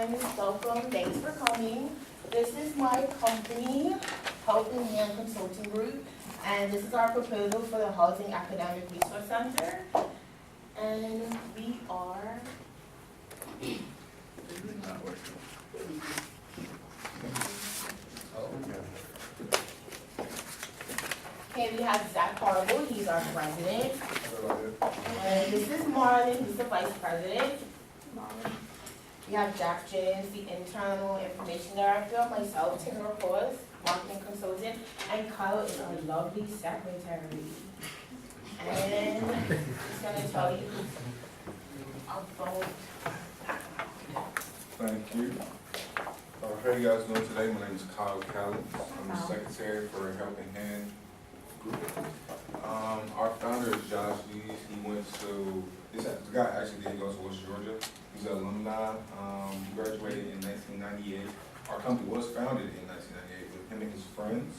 everyone. Welcome. Thanks for coming. This is my company, Helping Hand Consulting Group, and this is our proposal for the Housing Academic Resource Center. And we are. Okay, we have Zach Harble, he's our president. And this is Marlon, he's the vice president. We have Jack James, the internal information director, myself, Taylor Cross, marketing consultant, and Kyle is our lovely secretary. And he's gonna tell you about. Thank you. How you guys doing today? My name is Kyle Callins. I'm the secretary for Helping Hand Group. Our founder is Josh Lees. He went to, the guy actually did go to West Georgia. He's an alumni. He graduated in 1998. Our company was founded in 1998 with him and his friends.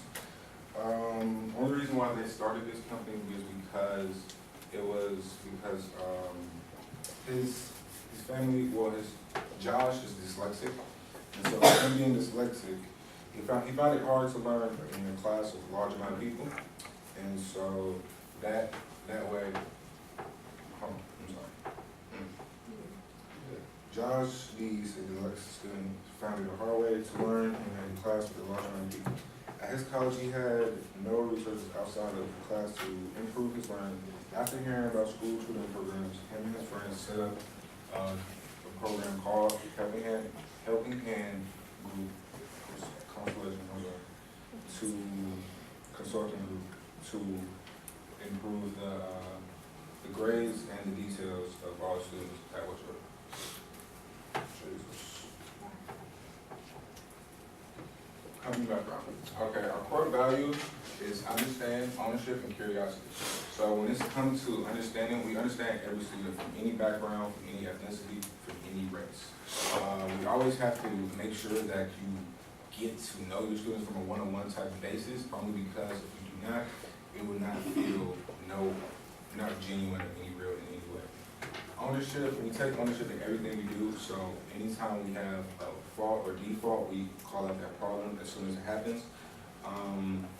Only reason why they started this company was because his family, Josh is dyslexic, and so him being dyslexic, he found it hard to learn in a class of a large amount of people, and so that way, Josh Lees, a dyslexic student, found it a hard way to learn in a class with a large amount of people. At his college, he had no resources outside of the class to improve his learning. After hearing about school tutoring programs, him and his friends set up a program called Helping Hand Group, consulting group to improve the grades and the details of all students at West Georgia. Company background. Okay, our core value is understand, ownership, and curiosity. So when it's come to understanding, we understand every student from any background, from any ethnicity, from any race. We always have to make sure that you get to know your students from a one-on-one type of basis, only because if you do not, it will not feel not genuine or any real in any way. Ownership, we take ownership in everything we do, so anytime we have a fault or default, we call out that problem as soon as it happens.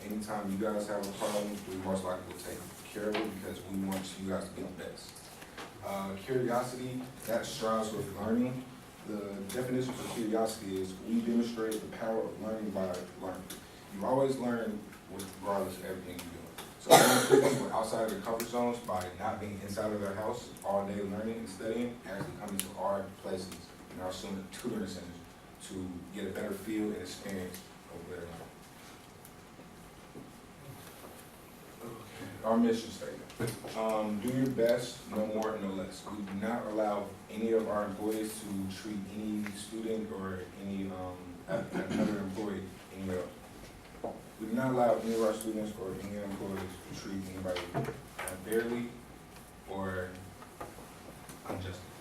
Anytime you guys have a problem, we most likely will take care of it because we want you guys to be the best. Curiosity, that strives with learning. The definition for curiosity is we demonstrate the power of learning by learning. You always learn regardless of everything you do. So when people outside of their comfort zones by not being inside of their house all day learning and studying, actually coming to our places and our student tutoring centers to get a better feel and experience of their life. Okay. Our mission statement. Do your best, no more, no less. We do not allow any of our employees to treat any student or any another employee anywhere else. We do not allow any of our students or any employees to treat anybody unfairly or unjustly.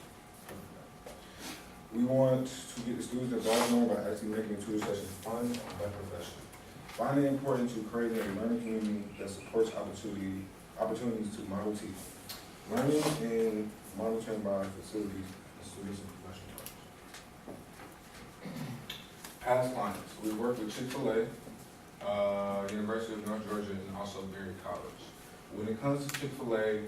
We want to get the students involved more by actually making the tutor session fun and professional. Finally, important to creating a learning community that supports opportunities to model teaching. Learning and monitoring by facilities and students and professional partners. Past clients. We work with Chick-fil-A, University of North Georgia, and also Berry College. When it comes to Chick-fil-A,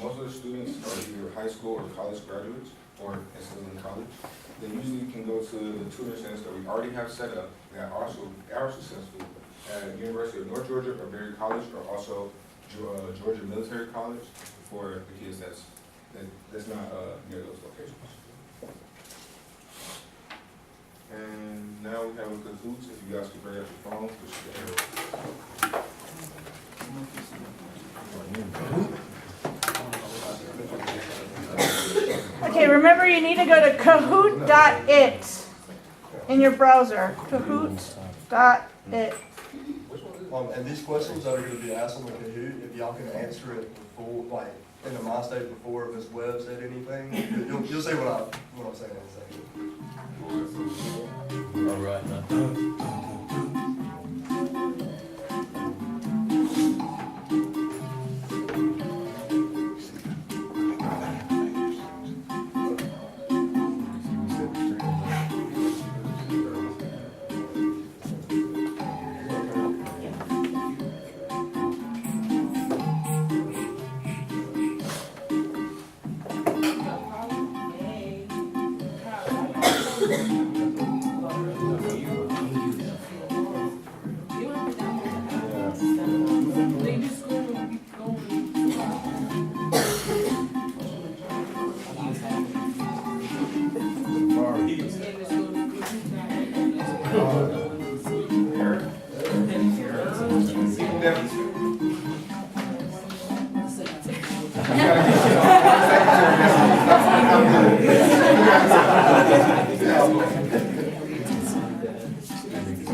most of the students are either high school or college graduates, or still in college. They usually can go to the tutoring centers that we already have set up that also are successful at University of North Georgia or Berry College, or also Georgia Military College for the kids that's not near those locations. And now we have a Kahoots. If you guys could bring up your phones, Okay, remember you need to go to kahoot.it in your browser. Kahoot.it. And these questions that are going to be asked on the Kahoot, if y'all can answer it before, like in the mind state before Ms. Webb said anything, you'll see what I'm saying in a second. All right, now. Is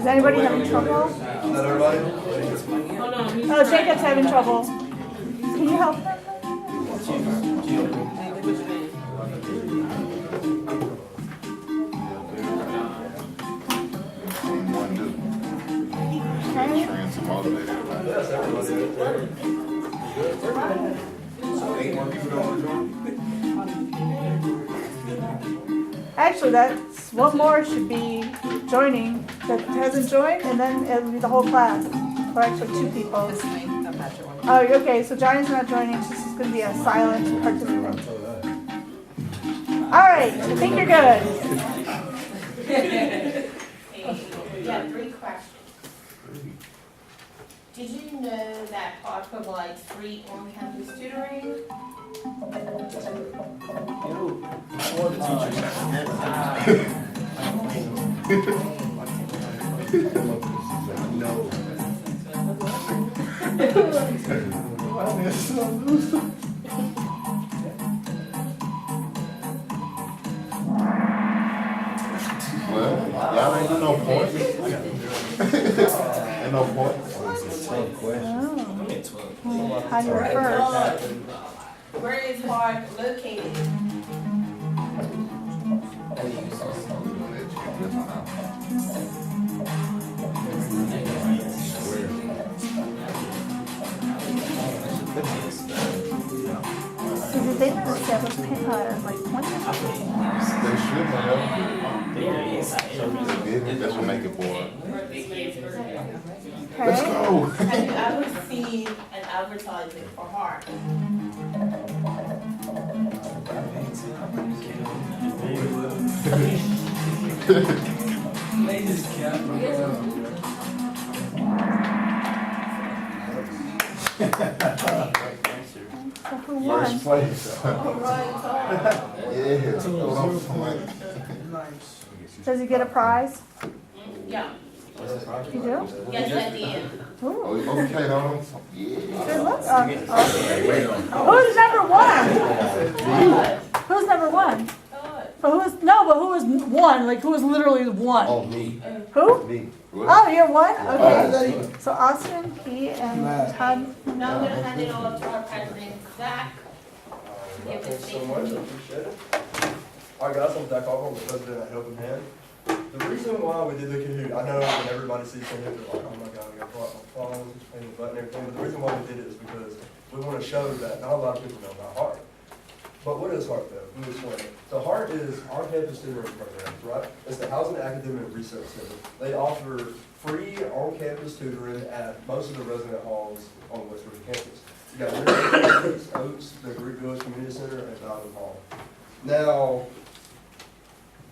anybody having trouble? Is that everybody? Oh, Jacob's having trouble. Can you help him? Okay. Yes, everybody. Eight more people don't want to join? Actually, that's one more should be joining that hasn't joined, and then it'll be the whole class. Or actually, two people. This is me. I'm not sure. Oh, okay. So Johnny's not joining. So this is going to be a silent participant. All right. I think you're good. Okay, we have 3 questions. Did you know that Hart provides free on-campus tutoring? Well, y'all ain't no points. Ain't no points. Oh. How do you refer? Where is Hart located? So did they establish like one? They should have. That's what make it boring. Let's Okay. go. Have you ever seen an advertisement for Hart? So who won? First place. All right, Hart. Yeah. That's what I'm talking about. Does he get a prize? Yeah, You do? yes, at the end. Ooh. Oh, okay, hold on. Yeah. Good luck. Who's number 1? Who's number 1? Hart. But who was 1? Like who was literally 1? Oh, me. Who? Me. Oh, you're 1? Okay. So Austin, he, and Todd. Now I'm gonna hand it over to our president, Zach. Thank you so much, I appreciate it. Alright guys, I'm Zach Hawthorne, the president at Helping Hand. The reason why we did the Kahoot, I know when everybody sees Kahoot, they're like, oh my god, I got to pull out my phone, and the button and everything, but the reason why we did it is because we want to show that not a lot of people know about HEART. But what is HEART though? Let me explain it. So HEART is our campus tutoring program, right? It's the Housing Academic Research Center. They offer free on-campus tutoring at most of the resident halls on West River campus. You got River Oaks, the Greek Village Community Center, and Bowden Hall. Now,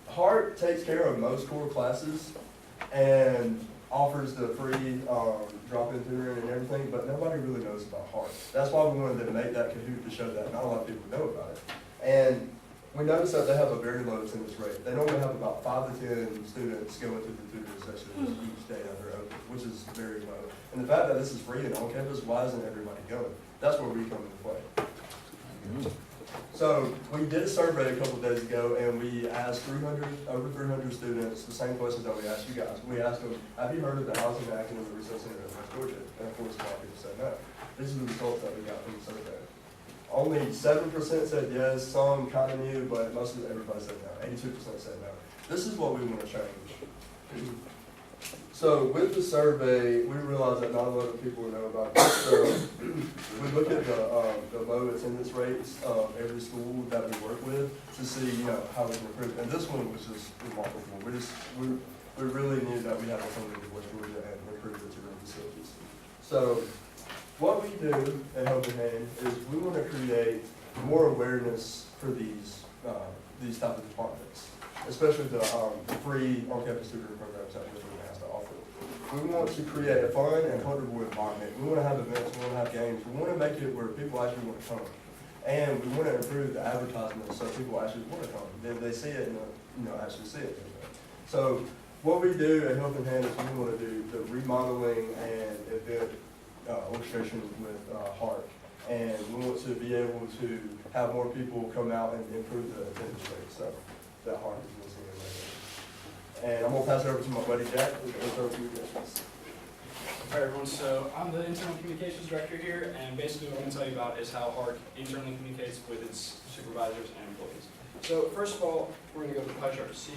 HEART takes care of most core classes and offers the free drop-in tutoring and everything, but nobody really knows about HEART. That's why we wanted to make that Kahoot to show that not a lot of people know about it. And we noticed that they have a very low attendance rate. They normally have about 5 to 10 students going through the tutoring sessions each day that they're open, which is very low. And the fact that this is free and on campus, why isn't everybody going? That's where we come into play. So we did a survey a couple of days ago, and we asked over 300 students the same questions that we asked you guys. We asked them, have you heard of the Housing Academic Research Center in West Georgia? And of course, a lot of people said no. These are the results that we got from the survey. Only 7% said yes, some kind of knew, but most of everybody said no. 82% said no. This is what we want to change. So with the survey, we realized that not a lot of people know about it. So we look at the low attendance rates of every school that we work with to see, how we can improve. And this one was just remarkable. We really knew that we had something with West Georgia and improve the tutoring facilities. So what we do at Helping Hand is we want to create more awareness for these these type of departments, especially the free on-campus tutoring programs that Westwood has to offer. We want to create a fun and comfortable environment. We want to have events, we want to have games, we want to make it where people actually want to come. And we want to improve the advertisement so people actually want to come. They see it and actually see it. So what we do at Helping Hand is we want to do the remodeling and event orchestration with Heart. And we want to be able to have more people come out and improve the attendance rate. So that Heart is listening right now. And I'm going to pass it over to my buddy Jack with the intro communications. All right, everyone, so I'm the internal communications director here, and basically what I'm going to tell you about is how HARC internally communicates with its supervisors and employees. So first of all, we're going to go to the pie chart to see.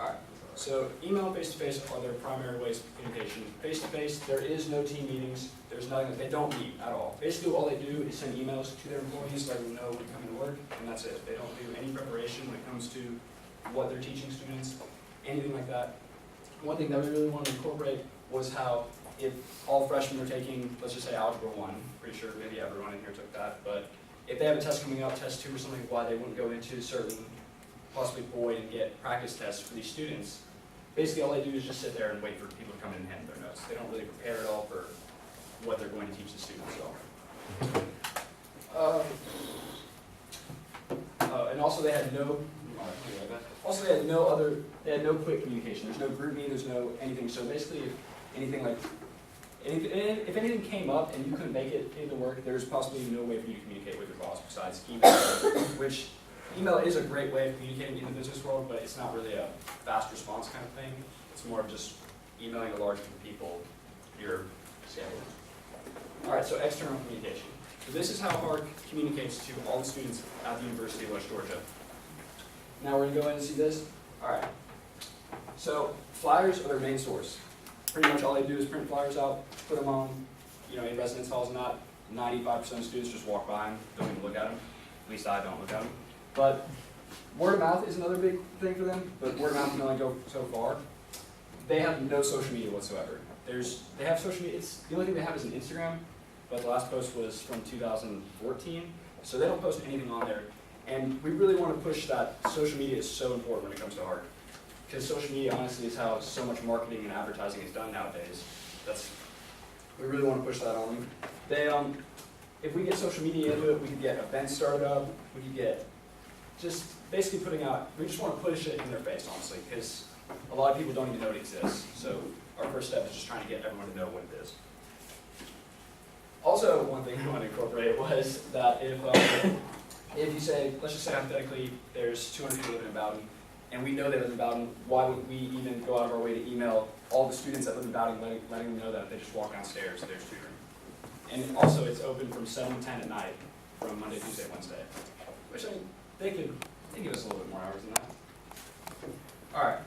All right, so email and face-to-face are their primary ways of communication. Face-to-face, there is no team meetings. There's nothing, they don't meet at all. Basically, all they do is send emails to their employees, letting them know when coming to work, and that's it. They don't do any preparation when it comes to what they're teaching students, anything like that. One thing that we really wanted to incorporate was how if all freshmen are taking, let's just say Algebra 1, pretty sure maybe everyone in here took that, but if they have a test coming up, test 2 or something, why they wouldn't go into certain, possibly void and get practice tests for these students. Basically, all they do is just sit there and wait for people to come in and hand their notes. They don't really prepare at all for what they're going to teach the students at all. And also they had no, they had no quick communication. There's no group meeting, there's no anything. So basically, if anything came up and you couldn't make it into work, there's possibly no way for you to communicate with your boss besides email, which email is a great way of communicating in the business world, but it's not really a fast response kind of thing. It's more of just emailing a large group of people your schedule. All right, so external communication. So this is how HARC communicates to all the students at the University of West Georgia. Now we're going to go ahead and see this. All right. So flyers are their main source. Pretty much all they do is print flyers out, put them on, in residence halls and that. 95% of students just walk by them, don't even look at them. At least I don't look at them. But word of mouth is another big thing for them, but word of mouth can only go so far. They have no social media whatsoever. They have social media, the only thing they have is an Instagram, but the last post was from 2014, so they don't post anything on there. And we really want to push that social media is so important when it comes to HARC. Because social media, honestly, is how so much marketing and advertising is done nowadays. We really want to push that on them. If we get social media into it, we could get events started up, we could get just basically we just want to push it in their face, honestly, because a lot of people don't even know it exists. So our first step is just trying to get everyone to know what it is. Also, one thing I want to incorporate was that if you say, let's just say hypothetically, there's 200 people living in Bowden, and we know they live in Bowden, why would we even go out of our way to email all the students that live in Bowden, letting them know that if they just walk downstairs, there's tutoring. And also, it's open from 7 to 10 at night, from Monday, Tuesday, Wednesday. Which, they could give us a little bit more hours than that. All right.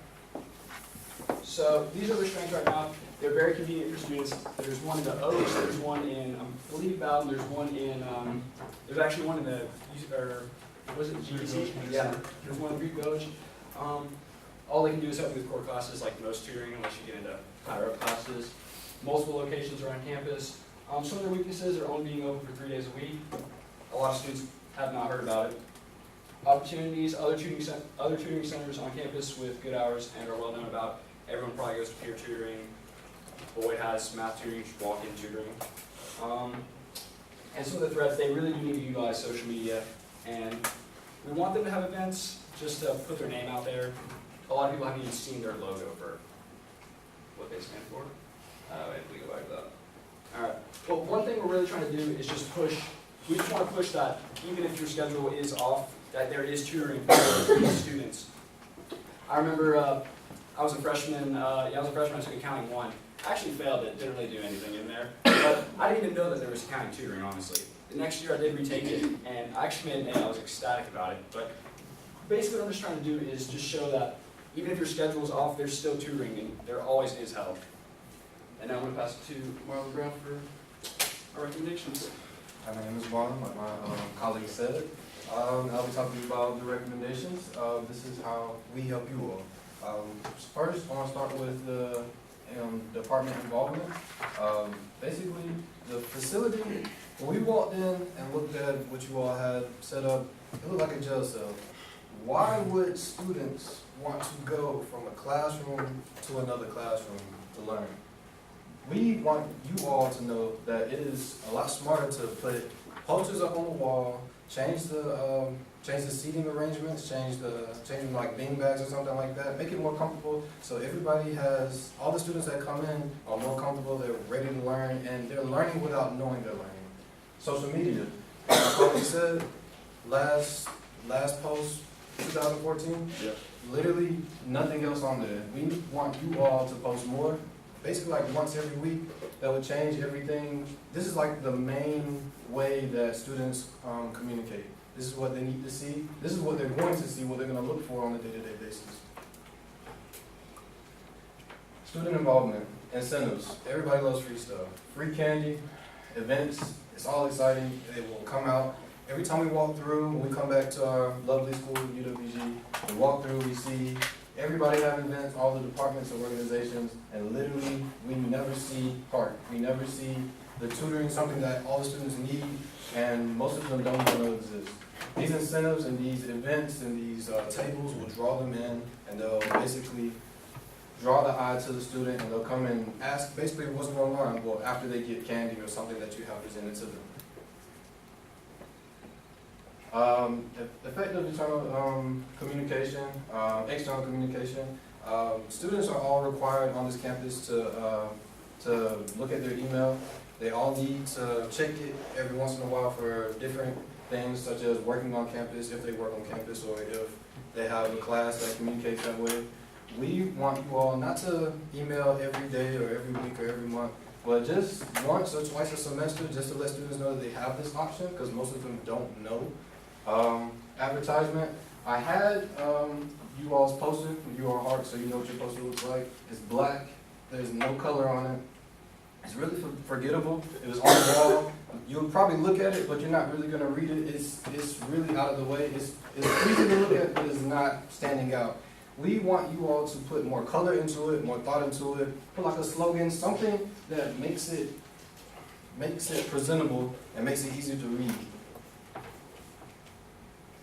So these are the strengths right now. They're very convenient for students. There's one in the Oaks, there's one in, I believe Bowden, there's one in, there's actually one in the, was it GDC? Yeah, there's one in Greek Village. All they can do is help you with core classes like most tutoring, unless you get into higher up classes. Multiple locations around campus. Some of their weaknesses are only being open for 3 days a week. A lot of students have not heard about it. Opportunities, other tutoring centers on campus with good hours and are well known about. Everyone probably goes to peer tutoring. Boyd has math tutoring, walk-in tutoring. And some of the threats, they really do need to utilize social media. And we want them to have events just to put their name out there. A lot of people haven't even seen their logo for what they stand for. Wait, we go back to that. All right. Well, one thing we're really trying to do is just push. We just want to push that even if your schedule is off, that there is tutoring for these students. I remember I was a freshman. I took accounting 1. I actually failed it. Didn't really do anything in there. But I didn't even know that there was accounting tutoring, honestly. The next year I did retake it, and I actually made an A. I was ecstatic about it. But basically what I'm just trying to do is just show that even if your schedule is off, there's still tutoring, and there always is help. And now I'm going to pass it to Marlon Brown for our recommendations. Hi, my name is Marlon, like my colleague said. I'll be talking about the recommendations. This is how we help you all. First, I want to start with the department involvement. Basically, the facility, when we walked in and looked at what you all had set up, it looked like a jail cell. why would students want to go from a classroom to another classroom to learn? We want you all to know that it is a lot smarter to put posters up on the wall, change the seating arrangements, change them like bean bags or something like that, make it more comfortable so everybody has, all the students that come in are more comfortable, they're ready to learn, and they're learning without knowing they're learning. Social media, like we said, last post, 2014, literally nothing else on there. We want you all to post more, basically like once every week. That would change everything. This is like the main way that students communicate. This is what they need to see. This is what they're going to see, what they're going to look for on a day-to-day basis. Student involvement, incentives. Everybody loves free stuff. Free candy, events, it's all exciting. They will come out. Every time we walk through, when we come back to our lovely school, UWG, we walk through, we see everybody having events, all the departments and organizations, and literally, we never see park. We never see the tutoring, something that all the students need, and most of them don't even know exists. These incentives and these events and these tables will draw them in, and they'll basically draw the eye to the student, and they'll come and ask basically what's going on, well, after they get candy or something that you have presented to them. Effective internal communication, external communication. Students are all required on this campus to look at their email. They all need to check it every once in a while for different things, such as working on campus, if they work on campus, or if they have a class that communicates that way. We want you all not to email every day or every week or every month, but just once or twice a semester, just to let students know that they have this option, because most of them don't know. Advertisement. I had you all's poster, you are heart, so you know what your poster looks like. It's black, there's no color on it. It's really forgettable. It was on the wall. You'll probably look at it, but you're not really gonna read it. It's really out of the way. It's easy to look at, but it's not standing out. We want you all to put more color into it, more thought into it, put like a slogan, something that makes it presentable and makes it easier to read.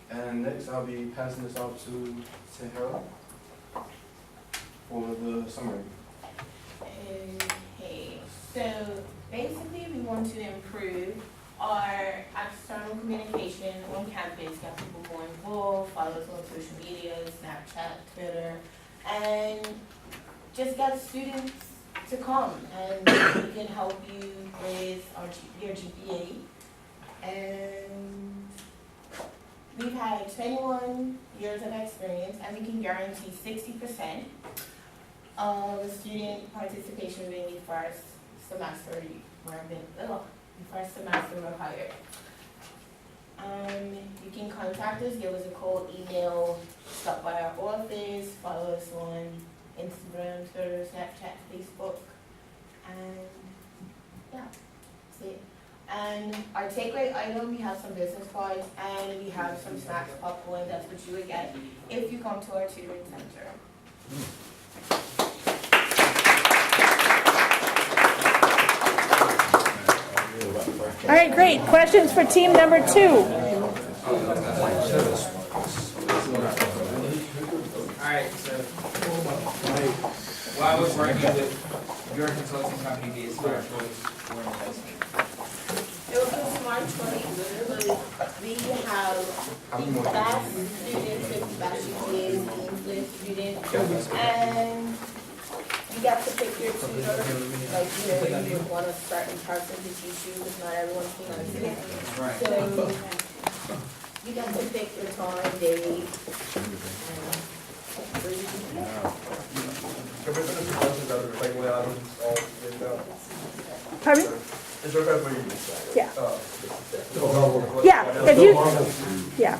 And next, I'll be passing this off to Sahara for the summary. Okay, so basically we want to improve our external communication on campus, get people more involved, follow us on social media, Snapchat, Twitter, and just get students to come, and we can help you with your GPA. And we've had 21 years of experience, and we can guarantee 60% of student participation within the first semester or higher. You can contact us, give us a call, email, stop by our office, follow us on Instagram, Twitter, Snapchat, Facebook, and yeah, that's it. And our takeaway item, we have some business cards, and we have some snacks, popcorn. That's what you would get if you come to our tutoring center. All right, great. Questions for team number 2? Alright, so while I was working with your consulting company, the Smart Choice for Investment. It was a smart choice. Literally, we have the best students with the best GPAs, the influence students, and you get to pick your tutor. Like, you would want a certain person to teach you, because not everyone can understand. Right. So you get to pick your time, date, and where you can go. Can we finish the questions out of the takeaway items all written out? Pardon me? Is there okay for you? Yeah. Yeah, if you, yeah.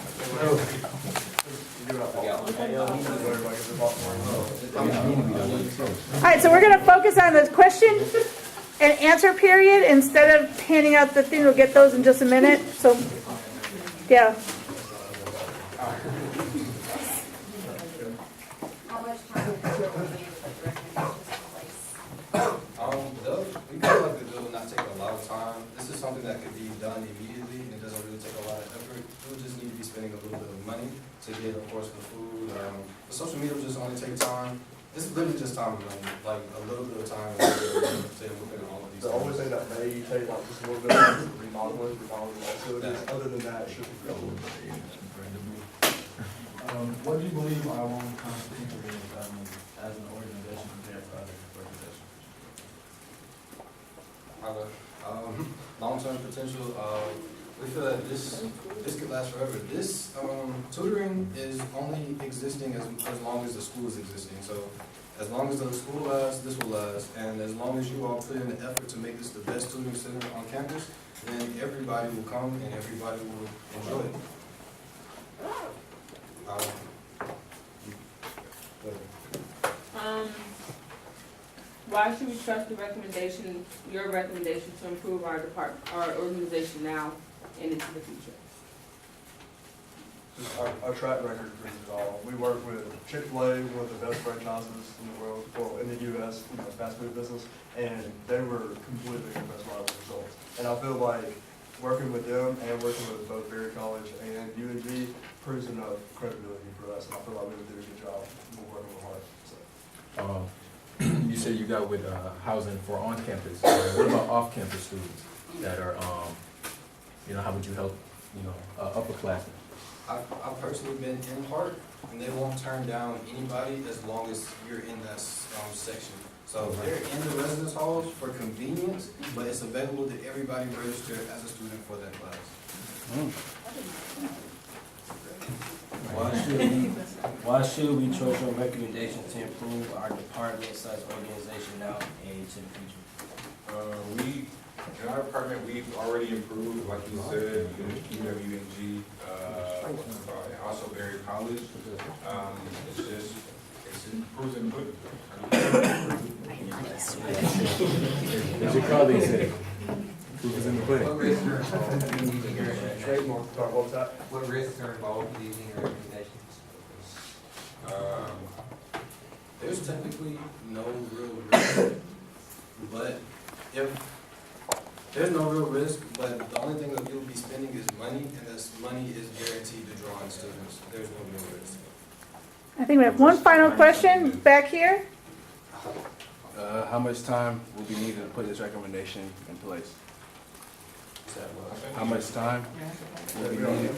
All right, so we're going to focus on the question and answer period instead of handing out the thing. We'll get those in just a minute. So, yeah. How much time is your review with the recommendations in place? We feel like it will not take a lot of time. This is something that could be done immediately. It doesn't really take a lot of effort. We'll just need to be spending a little bit of money to get, of course, the food. The social media will just only take time. It's literally just time and money, like a little bit of time to look at all of these The only things. thing that may take like just a little bit of remodeling facilities, other than that, it should be covered. What do you believe our own constitution is, as an organization compared to other organizations? Long-term potential, we feel that this could last forever. This tutoring is only existing as long as the school is existing. So as long as the school lasts, this will last. And as long as you all put in the effort to make this the best tutoring center on campus, then everybody will come and everybody will enjoy it. Why should we trust the recommendation, your recommendation to improve our organization now and into the future? Just our track record proves it all. We work with Chick-fil-A, one of the best franchises in the world, well, in the US, fast food business, and they were completely impressed by the results. And I feel like working with them and working with both Berry College and UNG proves enough credibility for us, and I feel like we would do a good job. We're working hard, so. You said you got with housing for on-campus. What about off-campus students that are, how would you help, upperclassmen? I've personally been in Hart, and they won't turn down anybody as long as you're in that section. So they're in the residence halls for convenience, but it's available to everybody registered as a student for that class. Why should we trust your recommendation to improve our department/organization now and into the future? In our department, we've already improved, like you said, UWNG, and also Berry College. It's improved in the As your colleague said, proof is in the pudding. What risks are involved in using your recommendation? Trademark, what was that? What risks are involved in using your recommendations? There's technically no real risk, but there's no real risk, but the only thing that you'll be spending is money, and this money is guaranteed to draw in students. There's no real risk. I think we have one final question back here. How much time will be needed to put this recommendation in place? Is that what? How much time will be needed?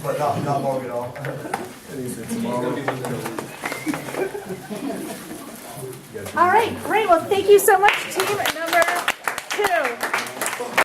But not long at all. All right, great. Well, thank you so much, team.